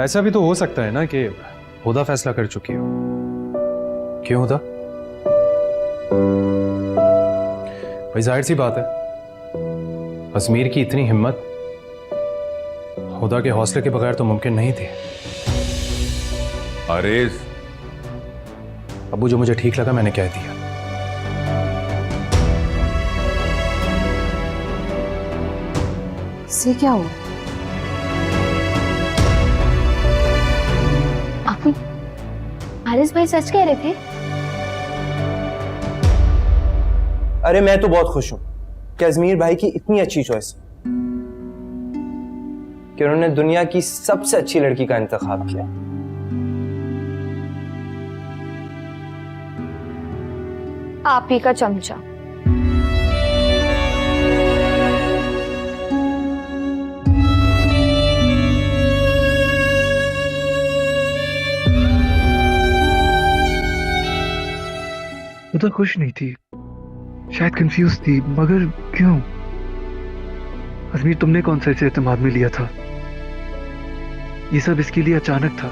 ऐसा भी तो हो सकता है ना कि हुदा फैसला कर चुकी हो। क्यों हुदा? भाई जाहिर सी बात है, अजमीर की इतनी हिम्मत हुदा के हौसले के बगैर तो मुमकिन नहीं थी। अरे अबू, जो मुझे ठीक लगा मैंने कह दिया। इससे क्या हुआ? आपू, हारिस भाई सच कह रहे थे? अरे मैं तो बहुत खुश हूं कि अजमीर भाई की इतनी अच्छी चॉइस कि उन्होंने दुनिया की सबसे अच्छी लड़की का इंतखाब किया। आप ही का चमचा। वो तो खुश नहीं थी, शायद कंफ्यूज थी, मगर क्यों? अजमीर, तुमने कौन सा इसे एतमाद में लिया था? ये सब इसके लिए अचानक था।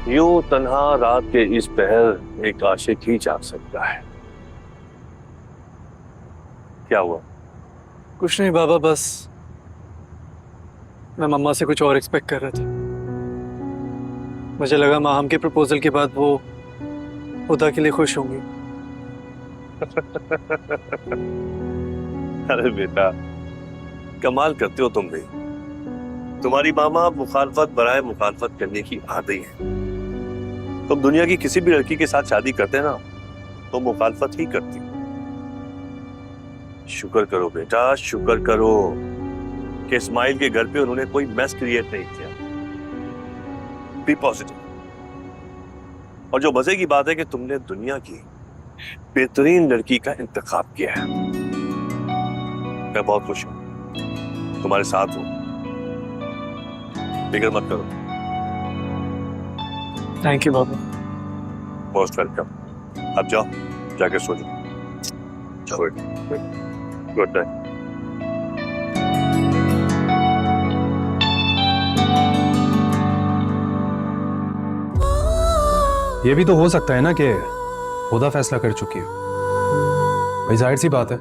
यूं तन्हा रात के इस पहर एक आशिक ही जाग सकता है। क्या हुआ? कुछ नहीं बाबा, बस मैं मम्मा से कुछ और एक्सपेक्ट कर रहा था। मुझे लगा माहम के प्रपोजल के बाद वो हुदा के लिए खुश होंगी। अरे बेटा, कमाल करते हो तुम भी। तुम्हारी मामा मुखालफत बराए मुखालफत करने की आदी है। तुम दुनिया की किसी भी लड़की के साथ शादी करते ना तो मुखालफत ही करती। शुक्र करो बेटा, शुक्र करो कि इस्माइल के घर पे उन्होंने कोई मैस क्रिएट नहीं किया। Be positive. और जो मजे की बात है कि तुमने दुनिया की बेहतरीन लड़की का इंतखाब किया है। मैं बहुत खुश हूं, तुम्हारे साथ हूं, फिक्र मत करो। Thank you Baba. Most welcome. अब जाओ, जाके सो जाओ। Good night. ये भी तो हो सकता है ना कि हुदा फैसला कर चुकी हो। भाई जाहिर सी बात है,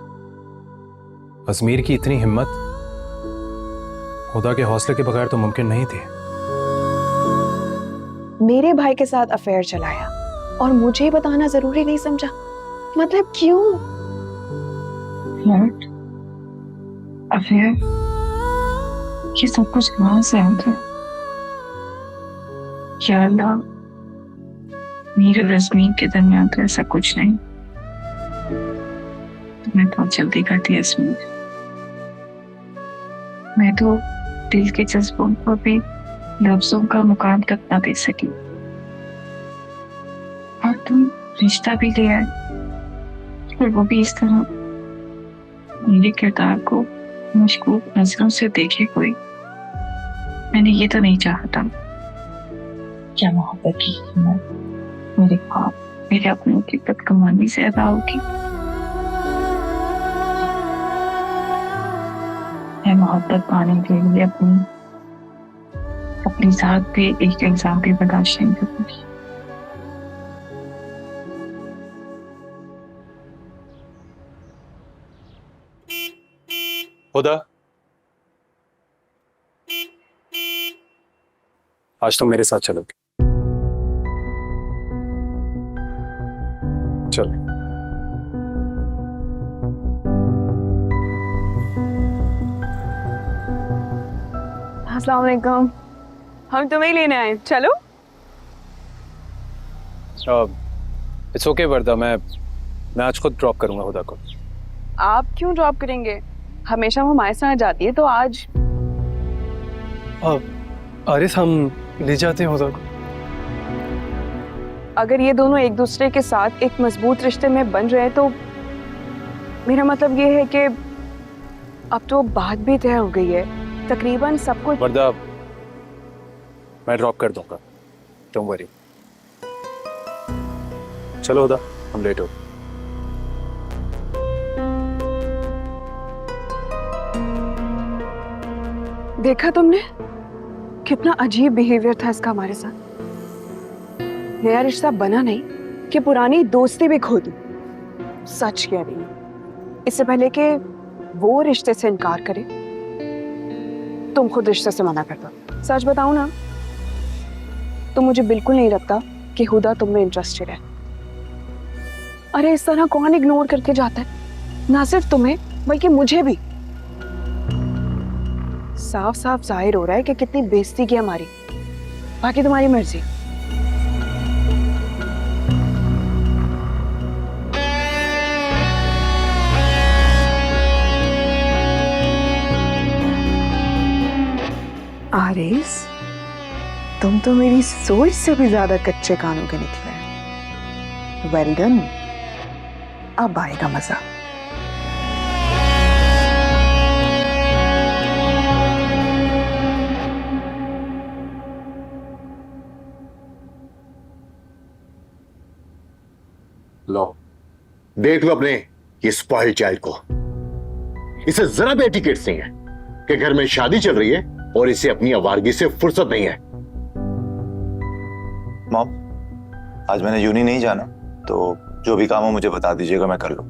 अजमीर की इतनी हिम्मत हुदा के हौसले के बगैर तो मुमकिन नहीं थी। मेरे भाई के साथ अफेयर चलाया और मुझे बताना जरूरी नहीं समझा? मतलब क्यों? फ्लर्ट, अफेयर, ये सब कुछ कहां से आ गया? या अल्लाह, मेरे और अजमीर के दरमियान तो ऐसा कुछ नहीं। तुमने बहुत जल्दी कर दिया अजमीर। मैं तो दिल के जज्बों को भी लफ्जों का मुकाम तक ना दे सकी, और तुम रिश्ता भी ले आए, और वो भी इस तरह। मेरे किरदार को मशकूक नजरों से देखे कोई। मैंने ये तो नहीं चाहा था। क्या मोहब्बत की कीमत मेरे ख्वाब, मेरे अपनों की बदकमानी से अदा होगी? मैं मोहब्बत पाने के लिए अपनी साथ पे एक एग्जाम भी बर्दाश्त नहीं करूंगी। हुदा, आज तुम मेरे साथ चलोगे। चलो। अस्सलाम वालेकुम। हम तुम्हें ही लेने आए, चलो। इट्स ओके वर्दा, मैं आज खुद ड्रॉप करूंगा हुदा को। आप क्यों ड्रॉप करेंगे? हमेशा वो हमारे साथ जाती है, तो आज आरिस, हम ले जाते हैं हुदा को। अगर ये दोनों एक दूसरे के साथ एक मजबूत रिश्ते में बन रहे हैं तो मेरा मतलब ये है कि अब तो बात भी तय हो गई है, तकरीबन सब कुछ। वर्दा, मैं ड्रॉप कर दूंगा, डोंट वरी। चलो हुदा, हम लेट हो। देखा तुमने कितना अजीब बिहेवियर था इसका हमारे साथ। नया रिश्ता बना नहीं कि पुरानी दोस्ती भी खो दी। सच कह रही हूँ, इससे पहले कि वो रिश्ते से इनकार करे तुम खुद रिश्ते से मना कर दो। सच बताऊं ना तो मुझे बिल्कुल नहीं लगता कि हुदा तुम में इंटरेस्टेड है। अरे इस तरह कौन इग्नोर करके जाता है, ना सिर्फ तुम्हें बल्कि मुझे भी। साफ साफ जाहिर हो रहा है कि कितनी बेइज्जती की हमारी। बाकी तुम्हारी मर्जी। आरिस, तुम तो मेरी सोच से भी ज्यादा कच्चे कानों के निकले। Well done. अब आएगा मजा। लो, देख लो अपने ये स्पॉइल्ड चाइल्ड को। इसे जरा भी एटिकेट्स नहीं है कि घर में शादी चल रही है और इसे अपनी आवारगी से फुर्सत नहीं है। मॉम, आज मैंने यूनी नहीं जाना, तो जो भी काम हो मुझे बता दीजिएगा, मैं कर लूं।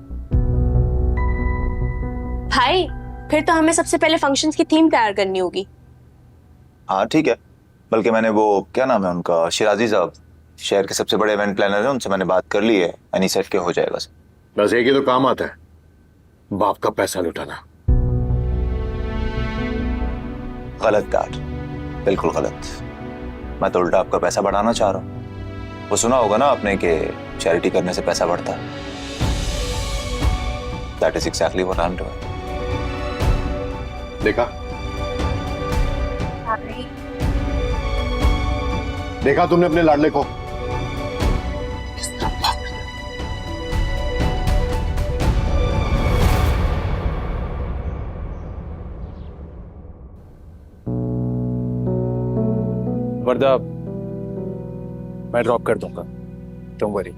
भाई, फिर तो हमें सबसे पहले फंक्शंस की थीम तैयार करनी होगी। हाँ ठीक है, बल्कि मैंने वो क्या नाम है उनका, शिराजी साहब, शहर के सबसे बड़े इवेंट प्लानर हैं, उनसे मैंने बात कर ली है। एनी सेट के हो जाएगा सब। बस एक ही तो काम आता है, बाप का पैसा लुटाना। गलत डैड, बिल्कुल गलत। मैं तो उल्टा आपका पैसा बढ़ाना चाह रहा हूँ। वो सुना होगा ना आपने कि चैरिटी करने से पैसा बढ़ता है। That is exactly what I am doing. देखा देखा तुमने अपने लाडले को। वर्दा, मैं ड्रॉप कर दूंगा, डोंट वरी।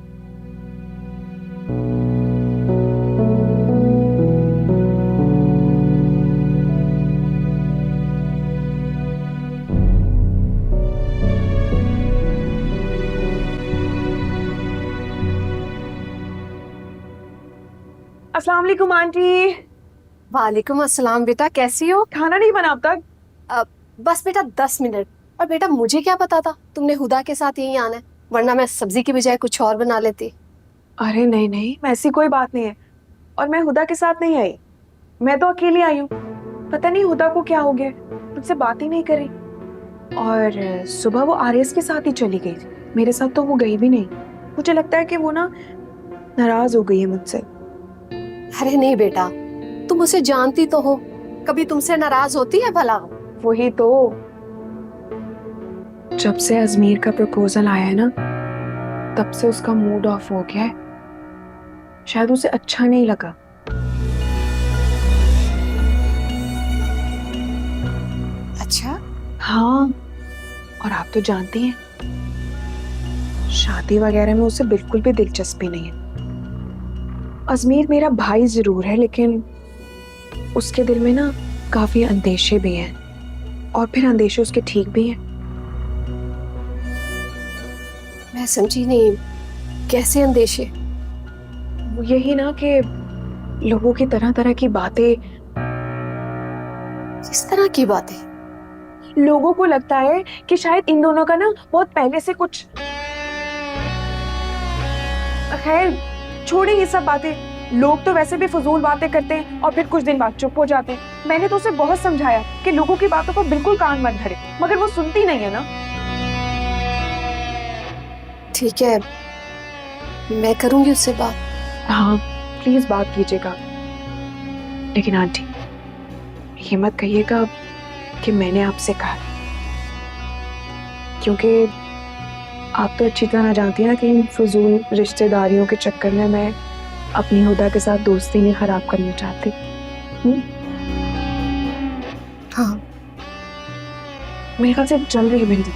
अस्सलाम वालेकुम आंटी। वालेकुम अस्सलाम। बेटा कैसी हो? खाना नहीं बना अब तक? बस बेटा 10 मिनट। और बेटा मुझे क्या पता था तुमने हुदा के साथ यहीं आना है, वरना मैं सब्जी की बजाय कुछ और बना लेती। अरे नहीं नहीं, ऐसी कोई बात नहीं है। और मैं हुदा के साथ नहीं आई, मैं तो अकेली आई हूँ। पता नहीं हुदा को क्या हो गया, मुझसे बात ही नहीं करी। और सुबह वो आरिस के साथ ही चली गई थी, मेरे साथ तो वो गई भी नहीं। मुझे लगता है कि वो ना नाराज हो गई है मुझसे। अरे नहीं बेटा, तुम उसे जानती तो हो, कभी तुमसे नाराज होती है भला? वही तो, जब से अजमीर का प्रपोजल आया है ना, तब से उसका मूड ऑफ हो गया है। शायद उसे अच्छा नहीं लगा। अच्छा? हाँ, और आप तो जानती हैं, शादी वगैरह में उसे बिल्कुल भी दिलचस्पी नहीं है। अजमीर मेरा भाई जरूर है, लेकिन उसके दिल में ना काफी अंदेशे भी हैं, और फिर अंदेशे उसके ठीक भी हैं। मैं समझी नहीं, कैसे अंदेशे? वो यही ना कि लोगों की तरह तरह की बातें। किस तरह की बातें? लोगों को लगता है कि शायद इन दोनों का ना बहुत पहले से कुछ। खैर छोड़े ये सब बातें। लोग तो वैसे भी फजूल बातें करते हैं और फिर कुछ दिन बाद चुप हो जाते हैं। मैंने तो उसे बहुत समझाया कि लोगों की बातों को बिल्कुल कान मत भरे, मगर वो सुनती नहीं है ना। ठीक है, मैं करूंगी उससे बात। हाँ प्लीज बात कीजिएगा, लेकिन आंटी ये मत कहिएगा कि मैंने आपसे कहा, क्योंकि आप तो अच्छी तरह जानती हैं कि इन फजूल रिश्तेदारियों के चक्कर में मैं अपनी हुदा के साथ दोस्ती नहीं खराब करना चाहती। हाँ, मेरे ख्याल से चल रही है बिंदी।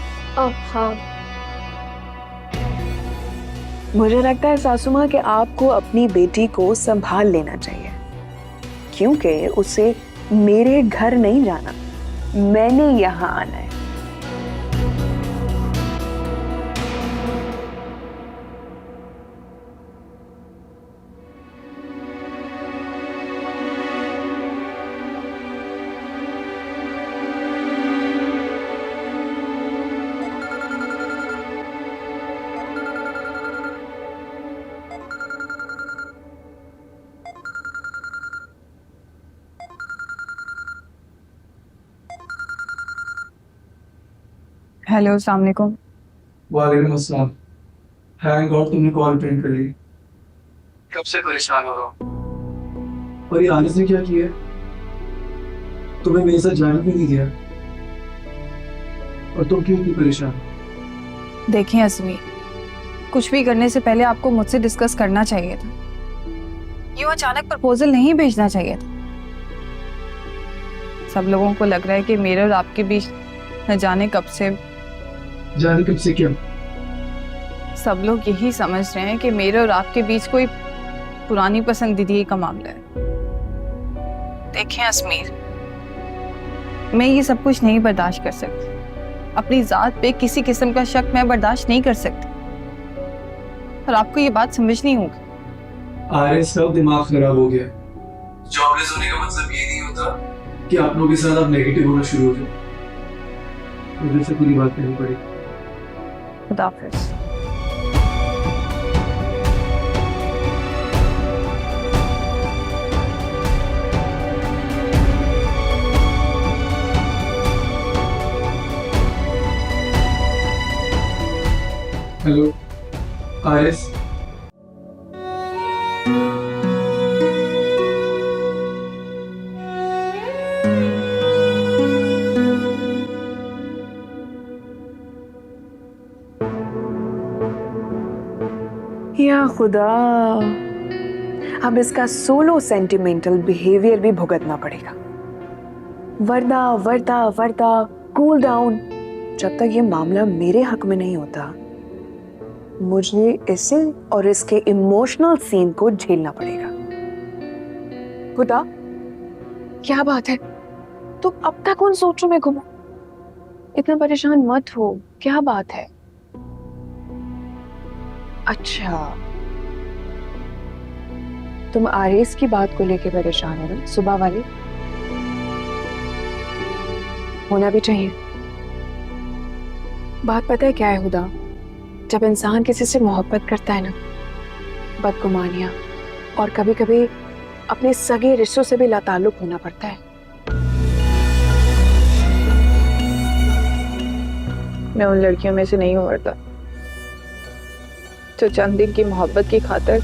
हाँ। मुझे लगता है सासू माँ कि आपको अपनी बेटी को संभाल लेना चाहिए, क्योंकि उसे मेरे घर नहीं जाना, मैंने यहाँ आना है। हेलो, अस्सलाम वालेकुम। वालेकुम अस्सलाम। थैंक गॉड तुमने कॉल अटेंड कर ली। कब से परेशान हो रहा हूँ। और ये आने से क्या किया है? तुम्हें मेरे साथ जाने भी नहीं दिया। और तुम क्यों इतनी परेशान? देखिए अजमी, कुछ भी करने से पहले आपको मुझसे डिस्कस करना चाहिए था। यूं अचानक प्रपोजल नहीं भेजना चाहिए था। सब लोगों को लग रहा है कि मेरे और आपके बीच न जाने कब से क्या? सब लोग यही समझ रहे हैं कि मेरे और आपके बीच कोई पुरानी पसंदीदगी का मामला है। देखें अजमीर, मैं ये सब कुछ नहीं बर्दाश्त कर सकती। अपनी जात पे किसी किस्म का शक मैं बर्दाश्त नहीं कर सकती, और आपको ये बात समझनी होगी। आरे सब दिमाग खराब हो गया। जॉबलेस होने का मतलब ये नहीं होता कि आप लोगों के साथ आप नेगेटिव होना शुरू हो जाए। मुझे से पूरी बात करनी पड़ेगी। खुदा हाफिज़। हेलो आरिस, या खुदा, अब इसका सोलो सेंटिमेंटल बिहेवियर भी भुगतना पड़ेगा। वरदा वरदा वरदा, कूल डाउन। जब तक ये मामला मेरे हक में नहीं होता, मुझे इसे और इसके इमोशनल सीन को झेलना पड़ेगा। खुदा, क्या बात है? तुम अब तक उन सोचों में घूमो। इतना परेशान मत हो, क्या बात है? अच्छा, तुम आरिस की बात को लेके परेशान हो ना? सुबह वाली होना भी चाहिए। बात पता है क्या है हुदा? जब इंसान किसी से मोहब्बत करता है ना, बदगुमानियां और कभी कभी अपने सगे रिश्तों से भी लाताल्लुक होना पड़ता है। मैं उन लड़कियों में से नहीं हूँ वर्दा, जो चंद दिन की मोहब्बत की खातिर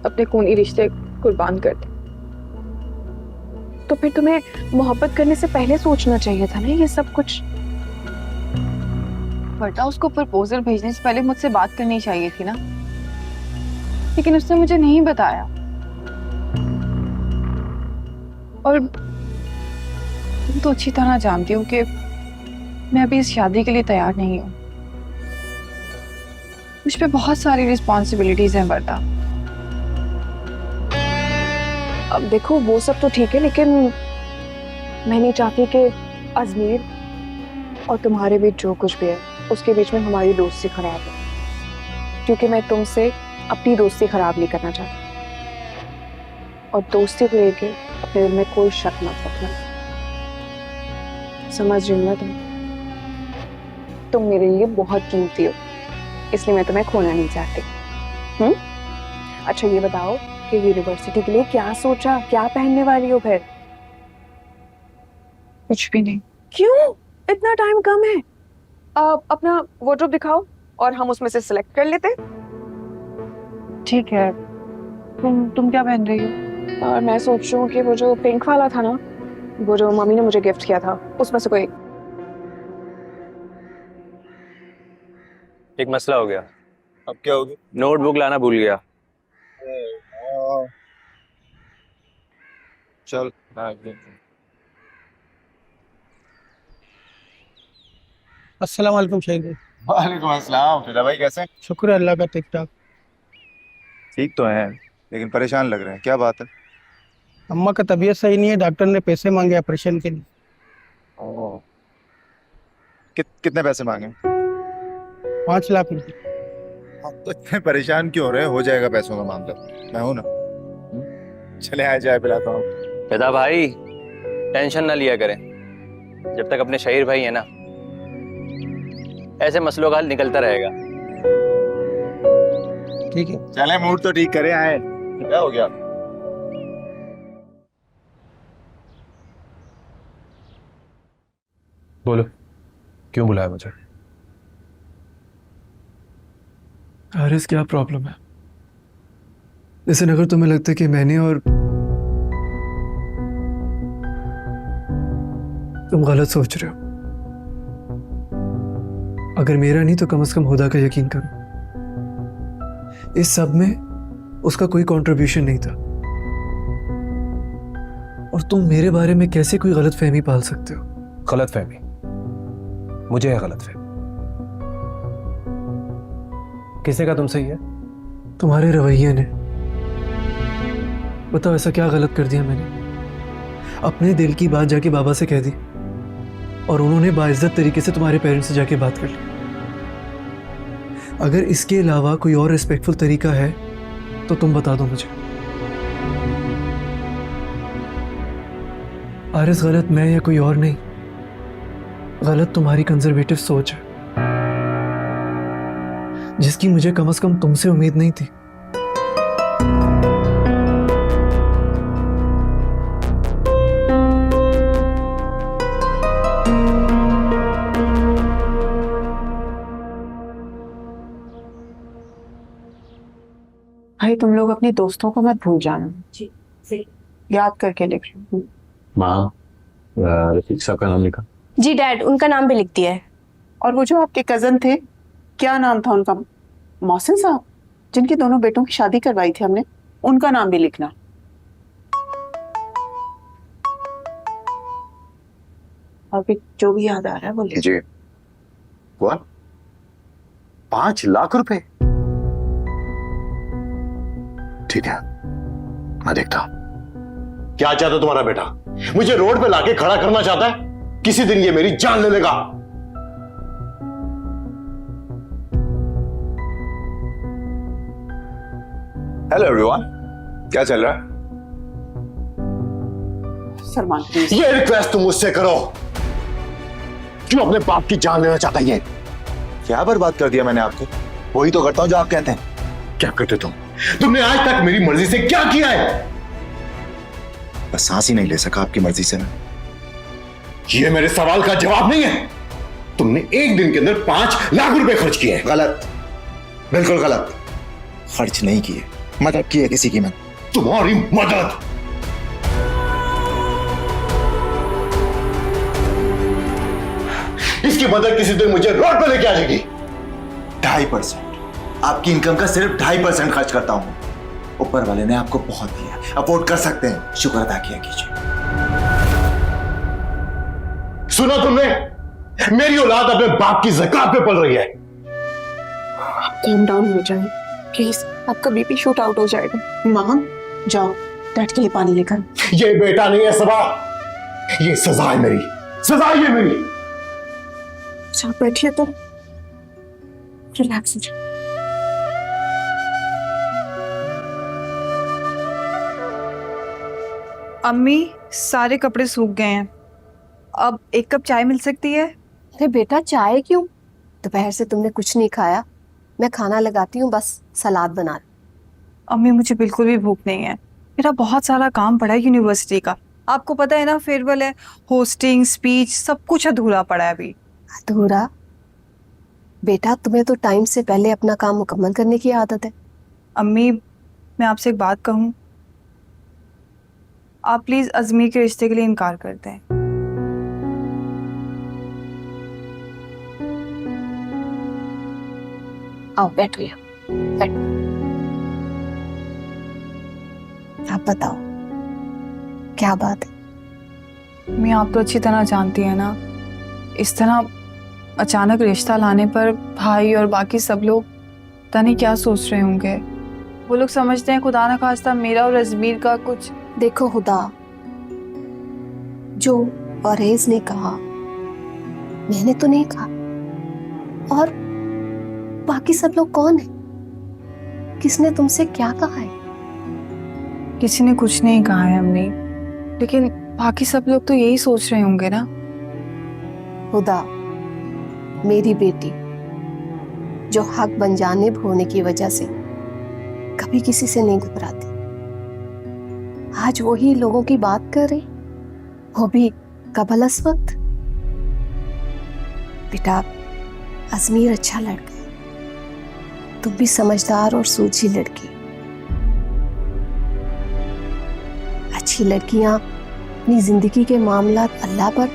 अपने खूनी रिश्ते कुर्बान कर दे। तो फिर तुम्हें मोहब्बत करने से पहले सोचना चाहिए था ना ये सब कुछ। वर्दा, उसको प्रपोजल भेजने से पहले मुझसे बात करनी चाहिए थी ना, लेकिन उसने मुझे नहीं बताया। और तुम तो अच्छी तरह जानती हो कि मैं अभी इस शादी के लिए तैयार नहीं हूँ। मुझ पे बहुत सारी रिस्पॉन्सिबिलिटीज हैं वर्दा। अब देखो, वो सब तो ठीक है, लेकिन मैं नहीं चाहती कि अजमेर और तुम्हारे बीच जो कुछ भी है उसके बीच में हमारी दोस्ती खराब हो, क्योंकि मैं तुमसे अपनी दोस्ती खराब नहीं करना चाहती। और दोस्ती को लेके अपने दिल में कोई शक मत रखना। समझ रही हो ना तुम मेरे लिए बहुत कीमती हो, इसलिए मैं तुम्हें खोना नहीं चाहती। अच्छा ये बताओ कि यूनिवर्सिटी के लिए क्या सोचा, क्या पहनने वाली हो फिर? कुछ भी नहीं। क्यों? इतना टाइम कम है। अपना वार्डरोब दिखाओ और हम उसमें से सिलेक्ट कर लेते। ठीक है, तुम क्या पहन रही हो? और मैं सोच रही हूँ कि वो जो पिंक वाला था ना, वो जो मम्मी ने मुझे गिफ्ट किया था, उसमें से कोई। एक मसला हो गया। अब क्या होगी? नोटबुक लाना भूल गया। चल। अस्सलाम वालेकुम शेख भाई। वालेकुम अस्सलाम। फिदा भाई कैसे हैं? शुक्र है अल्लाह का, ठीक ठाक। ठीक तो हैं, लेकिन परेशान लग रहे हैं। क्या बात है? अम्मा का तबीयत सही नहीं है, डॉक्टर ने पैसे मांगे ऑपरेशन के लिए। कितने पैसे मांगे? 5 लाख रुपए। आप तो इतने परेशान क्यों हो रहे हैं? हो जाएगा पैसों का मामला, मैं हूं ना। चले आए, चाय पिलाता हूँ। पिता भाई टेंशन ना लिया करें, जब तक अपने शहीर भाई है ना, ऐसे मसलों का हल निकलता रहेगा। ठीक है, चले मूड तो ठीक करे आए। क्या हो गया? बोलो, क्यों बुलाया मुझे? हारिस, क्या प्रॉब्लम है? लेकिन अगर तुम्हें लगता है कि मैंने और तुम गलत सोच रहे हो, अगर मेरा नहीं तो कम से कम हुदा का यकीन करो, इस सब में उसका कोई कंट्रीब्यूशन नहीं था। और तुम मेरे बारे में कैसे कोई गलत फहमी पाल सकते हो? गलत फहमी? मुझे है गलत फहमी? किसने कहा तुमसे ये? तुम्हारे रवैये ने। बताओ, ऐसा क्या गलत कर दिया मैंने? अपने दिल की बात जाके बाबा से कह दी और उन्होंने बाइज्जत तरीके से तुम्हारे पेरेंट्स से जाके बात कर ली। अगर इसके अलावा कोई और रिस्पेक्टफुल तरीका है तो तुम बता दो मुझे। हारिस, गलत मैं या कोई और नहीं, गलत तुम्हारी कंजर्वेटिव सोच है, जिसकी मुझे कम से कम तुमसे उम्मीद नहीं थी। भाई, तुम लोग अपने दोस्तों को मत भूल जाना। जी, याद करके लिख लो। माँ, रफीक साहब का नाम लिखा? जी डैड, उनका नाम भी लिख दिया है। और वो जो आपके कजन थे, क्या नाम था उनका? मोहसिन साहब, जिनके दोनों बेटों की शादी करवाई थी हमने, उनका नाम भी लिखना। और फिर जो भी याद आ रहा है वो लिख। जी। 5 लाख रुपए? ठीक है, मैं देखता हूं। क्या चाहता तुम्हारा बेटा? मुझे रोड पे लाके खड़ा करना चाहता है? किसी दिन ये मेरी जान ले लेगा। हेलो एवरीवन, क्या चल रहा है? सलमान प्लीज। ये रिक्वेस्ट तुम मुझसे करो। क्यों अपने बाप की जान लेना चाहता है ये? क्या बर्बाद कर दिया मैंने आपको? वही तो करता हूं जो आप कहते हैं। क्या करते तुम? तुमने आज तक मेरी मर्जी से क्या किया है? बस सांस ही नहीं ले सका आपकी मर्जी से मैं। ये मेरे सवाल का जवाब नहीं है। तुमने एक दिन के अंदर 5 लाख रुपए खर्च किए हैं। गलत, बिल्कुल गलत। खर्च नहीं किए, मदद की है किसी की मैंने। तुम्हारी मदद? इसकी मदद किसी दिन मुझे रोड पे लेके आ जाएगी। 2.5%। आपकी इनकम का सिर्फ 2.5% खर्च करता हूं। ऊपर वाले ने आपको बहुत दिया, अफोर्ड कर सकते हैं, शुक्र अदा किया कीजिए। सुना तुमने? मेरी औलाद अपने बाप की ज़कात पे पल रही है। काम डाउन हो जाए प्लीज, आपका बीपी शूट आउट हो जाएगा। मामा, जाओ डैड के लिए पानी लेकर। ये बेटा नहीं है सबा, ये सजा है मेरी, सजा है ये मेरी। अच्छा बैठिए तो रिलैक्स हो जाए। अम्मी, सारे कपड़े सूख गए हैं, अब 1 कप चाय मिल सकती है? अरे बेटा, चाय क्यों? दोपहर से तुमने कुछ नहीं खाया। मैं खाना लगाती हूँ, बस सलाद बना। अम्मी, मुझे बिल्कुल भी भूख नहीं है। मेरा बहुत सारा काम पड़ा है यूनिवर्सिटी का, आपको पता है ना, फेयरवेल है, होस्टिंग, स्पीच, सब कुछ अधूरा पड़ा है अभी। अधूरा? बेटा, तुम्हें तो टाइम से पहले अपना काम मुकम्मल करने की आदत है। अम्मी, मैं आपसे एक बात कहूँ, आप प्लीज अजमीर के रिश्ते के लिए इनकार कर दें। आओ बैठ गया, बैठ। आप बताओ क्या बात है? मैं आप तो अच्छी तरह जानती है ना, इस तरह अचानक रिश्ता लाने पर भाई और बाकी सब लोग पता नहीं क्या सोच रहे होंगे। वो लोग समझते हैं खुदा न खास्ता मेरा और अजमीर का कुछ देखो हुदा, जो परहेज ने कहा मैंने तो नहीं कहा। और बाकी सब लोग कौन है? किसने तुमसे क्या कहा है? किसी ने कुछ नहीं कहा है अम्मी, लेकिन बाकी सब लोग तो यही सोच रहे होंगे ना। हुदा, मेरी बेटी जो हक बन जाने होने की वजह से कभी किसी से नहीं घबराती, आज वही लोगों की बात कर रही, वो भी कबलस वक्त। बेटा, अजमीर अच्छा लड़का है, तुम भी समझदार और सूझी लड़की। अच्छी लड़कियां अपनी जिंदगी के मामलात अल्लाह पर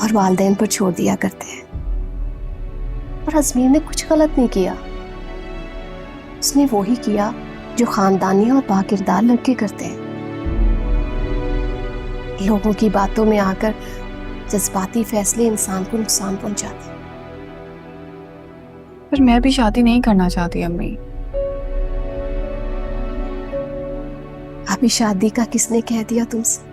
और वालिदैन पर छोड़ दिया करते हैं। और अजमीर ने कुछ गलत नहीं किया, उसने वही किया जो खानदानी और बाकिरदार लड़के करते हैं। लोगों की बातों में आकर जज्बाती फैसले इंसान को नुकसान पहुंचाते हैं। पर मैं भी शादी नहीं करना चाहती अम्मी। अभी शादी का किसने कह दिया तुमसे?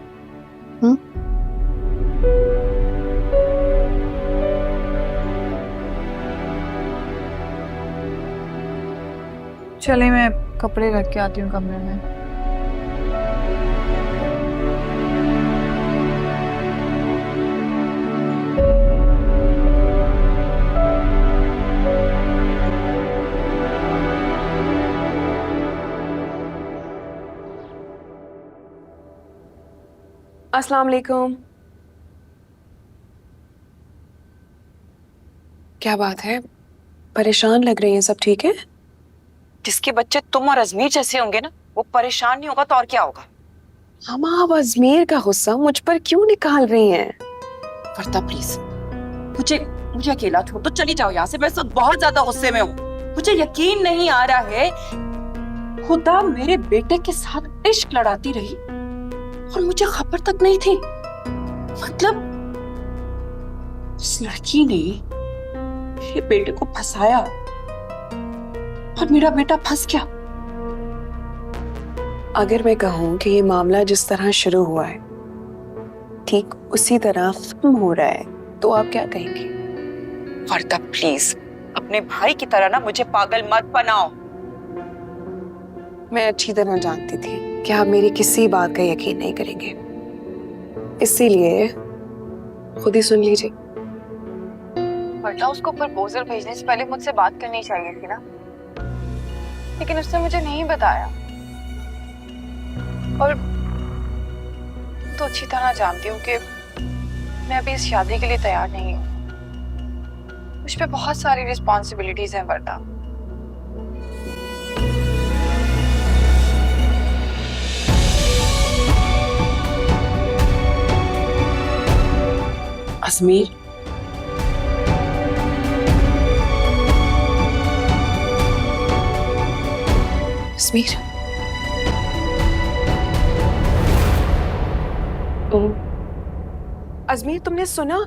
चले, मैं कपड़े रख के आती हूँ कमरे में। अस्सलाम वालेकुम। क्या बात है, परेशान लग रही हैं? सब ठीक है? जिसके बच्चे तुम और अजमीर जैसे होंगे ना, वो परेशान नहीं होगा तो और क्या होगा। हम आप अजमेर का गुस्सा मुझ पर क्यों निकाल रही हैं? वर्दा प्लीज, मुझे अकेला छोड़ तो चली जाओ यहाँ से। मैं सब बहुत ज्यादा गुस्से में हूँ। मुझे यकीन नहीं आ रहा है, खुदा मेरे बेटे के साथ इश्क लड़ाती रही और मुझे खबर तक नहीं थी। मतलब उस लड़की ने मेरे बेटे को फंसाया और मेरा बेटा फंस गया। अगर मैं कहूँ कि ये मामला जिस तरह शुरू हुआ है ठीक उसी तरह खत्म हो रहा है, तो आप क्या कहेंगे? वर्दा प्लीज, अपने भाई की तरह ना मुझे पागल मत बनाओ। मैं अच्छी तरह जानती थी कि आप मेरी किसी बात का यकीन नहीं करेंगे, इसीलिए खुद ही सुन लीजिए। वर्दा, उसको प्रपोजल भेजने से पहले मुझसे बात करनी चाहिए थी ना, लेकिन उसने मुझे नहीं बताया। और तो अच्छी तरह जानती हूँ कि मैं अभी इस शादी के लिए तैयार नहीं हूँ। मुझ पे बहुत सारी रिस्पॉन्सिबिलिटीज हैं वर्दा। अजमीर, अजमीर, अजमीर, तुमने सुना?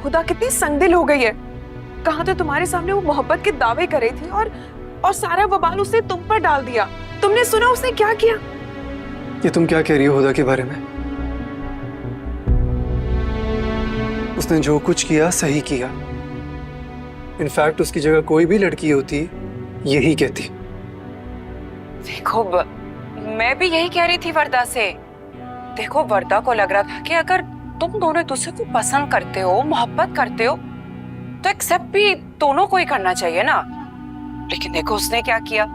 खुदा कितनी संगदिल हो गई है। कहा तो तुम्हारे सामने वो मोहब्बत के दावे कर रही थी और सारा वबाल उसने तुम पर डाल दिया। तुमने सुना उसने क्या किया? ये तुम क्या कह रही हो हुदा के बारे में? उसने जो कुछ किया सही किया। इनफैक्ट उसकी जगह कोई भी लड़की होती यही कहती। देखो, मैं भी यही कह रही थी वर्दा से। देखो, वर्दा को लग रहा था कि अगर तुम दोनों एक दूसरे को पसंद करते हो, मोहब्बत करते हो, तो एक्सेप्ट भी दोनों को ही करना चाहिए ना। लेकिन देखो उसने क्या किया,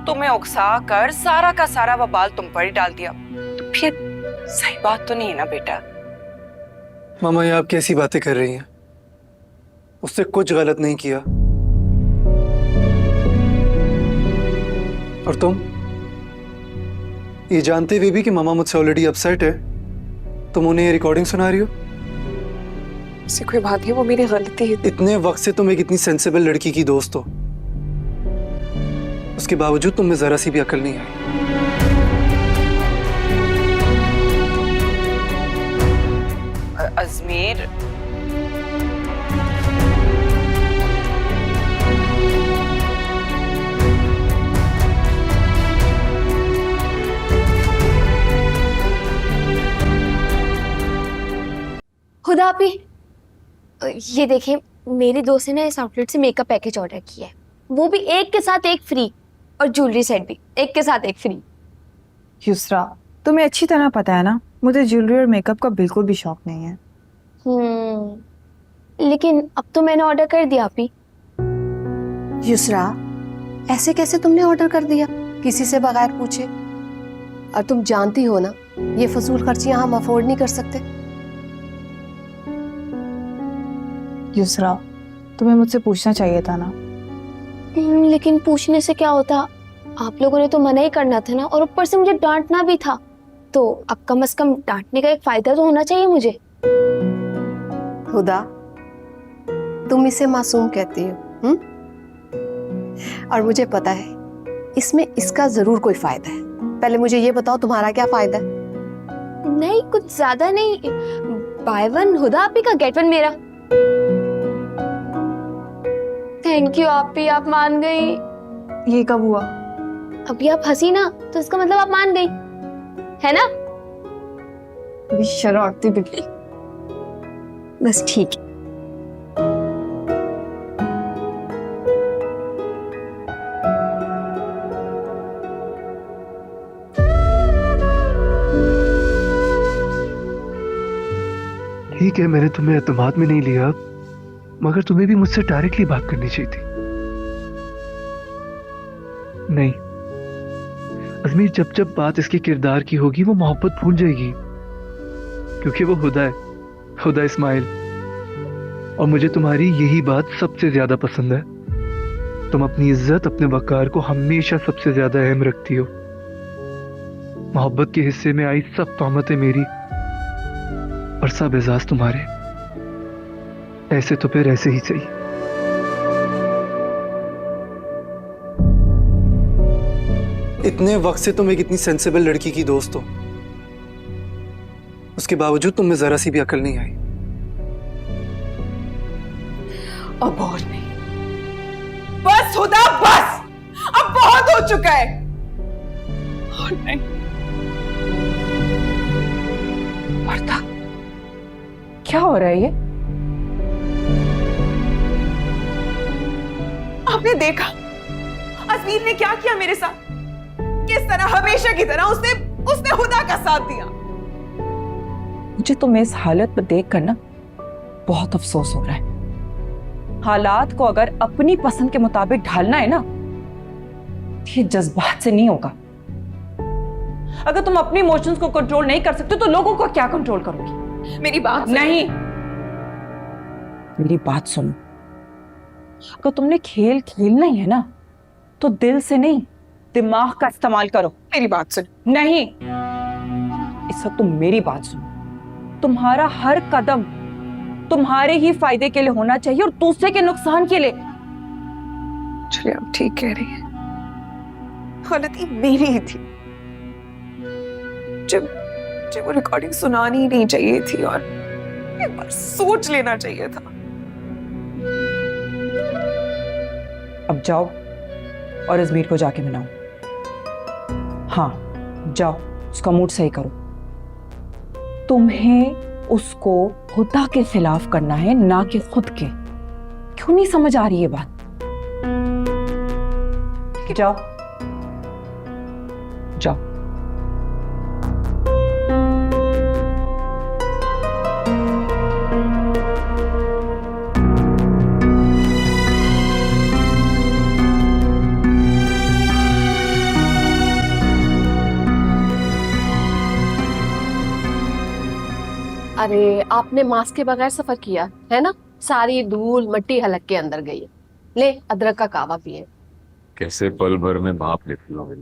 तुम्हें उकसा कर सारा का सारा वबाल तुम पर ही डाल दिया। तो फिर सही बात तो नहीं है ना बेटा। मामा, ये आप कैसी बातें कर रही हैं? उसने कुछ गलत नहीं किया। और तुम ये जानते हुए भी कि मामा मुझसे ऑलरेडी अपसेट है, तुम उन्हें ये रिकॉर्डिंग सुना रही हो? ऐसी कोई बात नहीं, वो मेरी गलती है। इतने वक्त से तुम एक इतनी सेंसिबल लड़की की दोस्त हो, उसके बावजूद तुम में जरा सी भी अकल नहीं आई। अजमीर, खुदा भी ये देखिए, मेरी दोस्त ने ना इस आउटलेट से मेकअप पैकेज ऑर्डर किया है, वो भी एक के साथ एक फ्री, और ज्वेलरी सेट भी एक के साथ एक फ्री। युसरा, तुम्हें अच्छी तरह पता है ना, मुझे ज्वेलरी और मेकअप का बिल्कुल भी शौक नहीं है। लेकिन अब तो मैंने ऑर्डर कर दिया आप ही। युसरा, ऐसे कैसे तुमने ऑर्डर कर दिया किसी से बगैर पूछे? और तुम जानती हो ना, ये फजूल खर्चियां हम अफोर्ड नहीं कर सकते। युसरा, तुम्हें मुझसे पूछना चाहिए था ना। लेकिन पूछने से क्या होता, आप लोगों ने तो मना ही करना था ना, और ऊपर से मुझे डांटना भी था, तो अब कम से कम डांटने का एक फायदा तो होना चाहिए मुझे। खुदा, तुम इसे मासूम कहती हो, और मुझे पता है इसमें इसका जरूर कोई फायदा है। पहले मुझे ये बताओ, तुम्हारा क्या फायदा है? नहीं, कुछ ज्यादा नहीं, बाय वन हुदा आप ही का गेट वन मेरा। थैंक यू आप ही, आप मान गई। ये कब हुआ? अभी आप हंसी ना, तो इसका मतलब आप मान गई है ना? शरारती बिल्ली। बस ठीक है। ठीक है, मैंने तुम्हें एतमाद में नहीं लिया, मगर तुम्हें भी मुझसे डायरेक्टली बात करनी चाहिए थी। नहीं अजमीर, जब जब बात इसके किरदार की होगी वो मोहब्बत भूल जाएगी, क्योंकि वो हुदा है, हुदा इस्माइल। और मुझे तुम्हारी यही बात सबसे ज्यादा पसंद है। तुम अपनी इज्जत, अपने वकार को हमेशा सबसे ज्यादा अहम रखती हो। मोहब्बत के हिस्से में आई सब तोहमतें मेरी और सब एजाज तुम्हारे। ऐसे तो फिर ऐसे ही सही। इतने वक्त से तुम एक इतनी सेंसिबल लड़की की दोस्त हो, उसके बावजूद तुम में जरा सी भी अकल नहीं आई। अब और नहीं, बस हुदा, बस अब बहुत हो चुका है। और नहीं, वर्दा, क्या हो रहा है ये? आपने देखा अजमीर ने क्या किया मेरे साथ? किस तरह हमेशा की तरह उसने हुदा का साथ दिया। मुझे तुम्हें इस हालत में देख कर ना बहुत अफसोस हो रहा है। हालात को अगर अपनी पसंद के मुताबिक ढालना है ना, ये जज्बात से नहीं होगा। अगर तुम अपनी इमोशंस को कंट्रोल नहीं कर सकते तो लोगों को क्या कंट्रोल करोगी? मेरी बात नहीं, मेरी बात सुनो। अगर तुमने खेल खेलना ही है ना, तो दिल से नहीं, दिमाग का इस्तेमाल करो। मेरी बात सुन। नहीं, इस वक्त तुम मेरी बात सुनो। तुम्हारा हर कदम तुम्हारे ही फायदे के लिए होना चाहिए और दूसरे के नुकसान के लिए। चलिए, आप ठीक कह रही हैं। गलती मेरी ही थी। जब वो रिकॉर्डिंग सुनानी ही नहीं चाहिए थी, और एक बार सोच लेना चाहिए था। अब जाओ और अजमीर को जाके मनाओ। हाँ, जाओ, उसका मूड सही करो। तुम्हें उसको खुदा के खिलाफ करना है, ना कि खुद के। क्यों नहीं समझ आ रही ये बात? जाओ जाओ। अरे, आपने मास्क के बगैर सफर किया है ना? सारी धूल मिट्टी हलक के अंदर गई है। ले, अदरक का कावा पिए। कैसे पल भर में भाप लेती हो?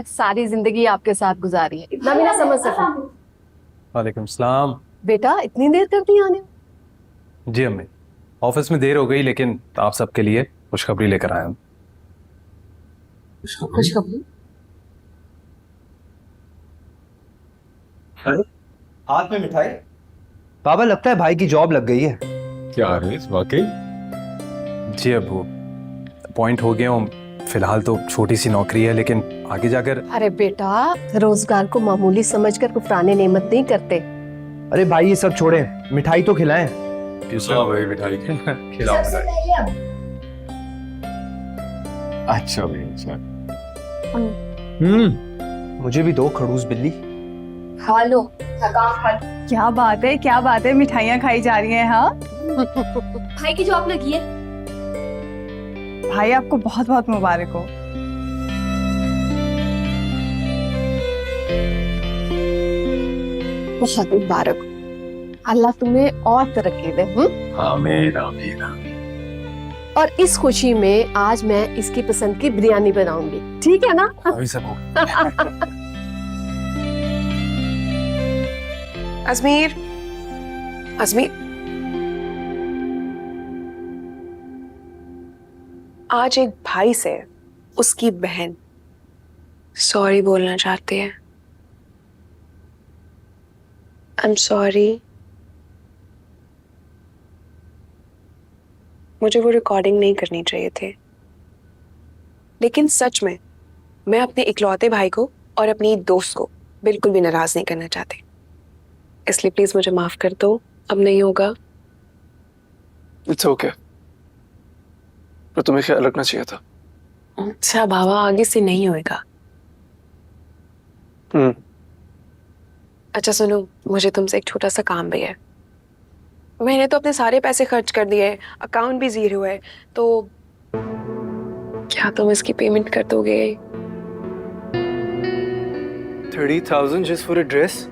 सारी जिंदगी आपके साथ गुजारी है, इतना भी ना समझ सका। वालेकुम सलाम। बेटा, इतनी देर कर दी आने? जी अम्मी, ऑफिस में देर हो गई, लेकिन आप सबके लिए खुशखबरी लेकर आया हूँ। खुशखबरी? हाथ में मिठाई। बाबा, लगता है भाई की जॉब लग गई है। क्या रेस वाकई? जी अबू, अपॉइंट हो गया हूँ। फिलहाल तो छोटी सी नौकरी है, लेकिन आगे जाकर। अरे बेटा, रोजगार को मामूली समझकर कुफराने नेमत नहीं करते। अरे भाई ये सब छोड़े, मिठाई तो खिलाएं। हाँ भाई मिठाई खिलाओ मिठाई। अच्छा भाई अच्छा। मुझे भी दो खड़ूस बिल्ली। खा लो, खा लो। क्या बात है, मिठाइयाँ खाई जा रही हैं। हाँ भाई की जॉब लगी है। भाई आपको बहुत बहुत मुबारक हो। बहुत मुबारक, अल्लाह तुम्हें और तरक्की दे। आमीन आमीन। और इस खुशी में आज मैं इसकी पसंद की बिरयानी बनाऊंगी, ठीक है ना? अभी सब अजमीर, अजमीर, आज एक भाई से उसकी बहन सॉरी बोलना चाहती है। I am sorry. मुझे वो रिकॉर्डिंग नहीं करनी चाहिए थे, लेकिन सच में मैं अपने इकलौते भाई को और अपनी दोस्त को बिल्कुल भी नाराज नहीं करना चाहती, इसलिए प्लीज मुझे माफ कर दो। अब नहीं होगा। इट्स ओके, पर तुम्हें ख्याल रखना चाहिए था। अच्छा बाबा, आगे से नहीं होएगा। अच्छा सुनो, मुझे तुमसे एक छोटा सा काम भी है। मैंने तो अपने सारे पैसे खर्च कर दिए, अकाउंट भी जीरो है, तो क्या तुम इसकी पेमेंट कर दोगे? 30,000 जस्ट फॉर अ ड्रेस?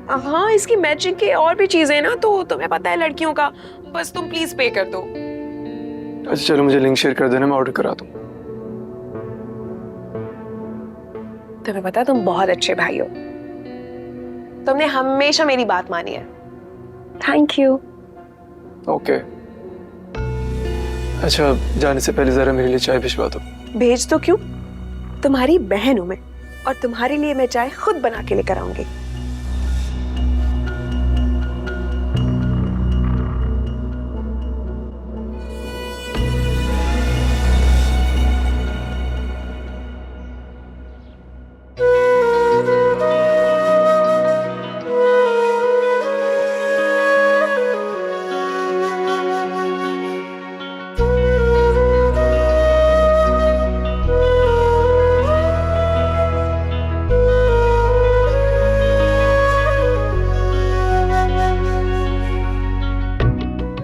हाँ, इसकी मैचिंग की और भी चीजें हैं ना, तो तुम्हें पता है लड़कियों का। बस तुम प्लीज पे कर दो। अच्छा चलो, मुझे लिंक शेयर कर देना, मैं ऑर्डर करा दूं। तुम्हें पता है तुम बहुत अच्छे भाई हो, तुमने हमेशा मेरी बात मानी है। Thank you. ओके। अच्छा जाने से पहले जरा मेरे लिए चाय भिजवा दो। भेज दो क्यों? तुम्हारी बहन हूं मैं, और तुम्हारे लिए मैं चाय खुद बना के लेकर आऊंगी।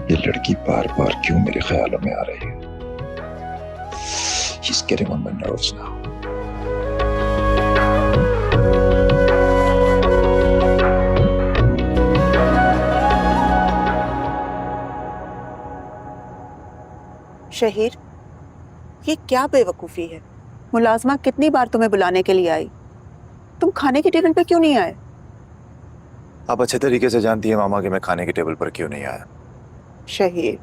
ये लड़की बार बार क्यों मेरे ख्यालों में आ रही है? She's getting on my nerves now. Shaheer, ये क्या बेवकूफ़ी है? मुलाजमा कितनी बार तुम्हें बुलाने के लिए आई, तुम खाने की टेबल पे क्यों नहीं आए? आप अच्छे तरीके से जानती है मामा कि मैं खाने के टेबल पर क्यों नहीं आया। शहीर,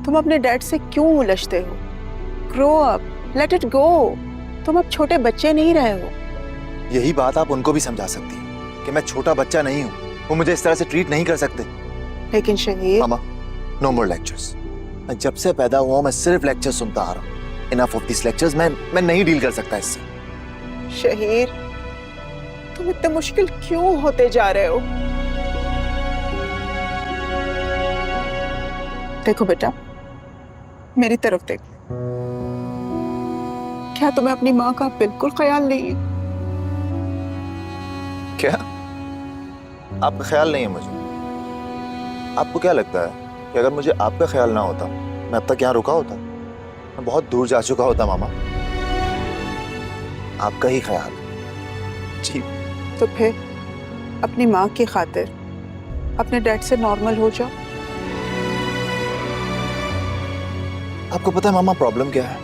तुम अपने डैड से क्यों उलझते हो? Grow up, let it go. तुम अब छोटे बच्चे नहीं रहे हो। यही बात आप उनको भी समझा सकती हैं कि मैं छोटा बच्चा नहीं हूँ, वो मुझे इस तरह से ट्रीट नहीं कर सकते। लेकिन शहीर, मामा, नो मोर लेक्चर्स। मैं जब से पैदा हुआ हूँ मैं सिर्फ लेक्चर सुनता आ रहा हूँ। Enough of this lectures. मैं नहीं डील कर सकता इससे। शहीर, तुम इतने मुश्किल क्यों होते जा रहे हो? देखो बेटा, मेरी तरफ देखो। क्या तुम्हें अपनी माँ का बिल्कुल ख्याल नहीं है? क्या आपका ख्याल नहीं है मुझे? आपको क्या लगता है कि अगर मुझे आपका ख्याल ना होता मैं अब तक यहाँ रुका होता? मैं बहुत दूर जा चुका होता मामा। आपका ही ख्याल जी। तो फिर अपनी माँ की खातिर अपने डैड से नॉर्मल हो जाओ। आपको पता है मामा प्रॉब्लम क्या है?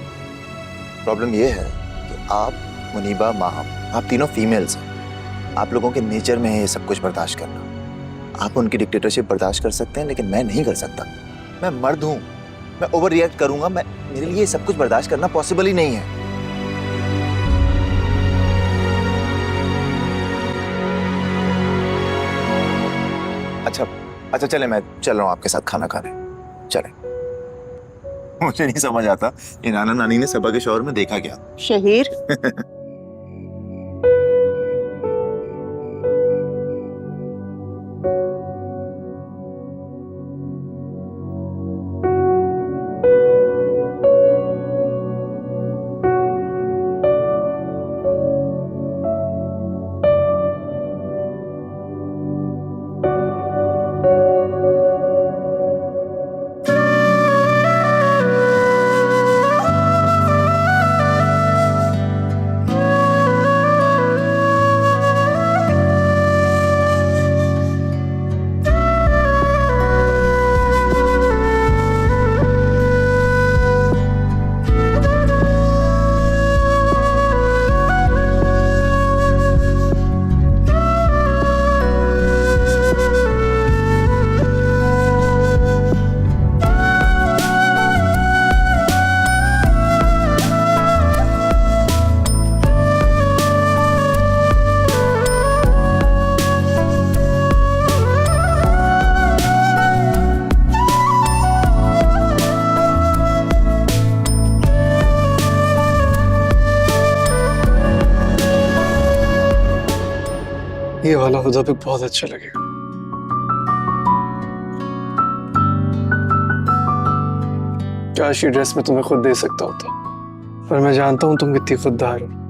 प्रॉब्लम ये है कि आप, मुनीबा, माहम, आप तीनों फीमेल्स हैं। आप लोगों के नेचर में है ये सब कुछ बर्दाश्त करना। आप उनकी डिक्टेटरशिप बर्दाश्त कर सकते हैं, लेकिन मैं नहीं कर सकता। मैं मर्द हूं, मैं ओवर रिएक्ट करूंगा। मेरे लिए ये सब कुछ बर्दाश्त करना पॉसिबल ही नहीं है। अच्छा चले, मैं चल रहा हूं आपके साथ खाना खाने। चले। मुझे नहीं समझ आता ये नाना नानी ने सबा के शौहर में देखा क्या। शहीर, ये वाला खुदा पे बहुत अच्छा लगेगा। काश ये ड्रेस मैं तुम्हें खुद दे सकता होता, पर मैं जानता हूँ तुम कितनी खुददार हो।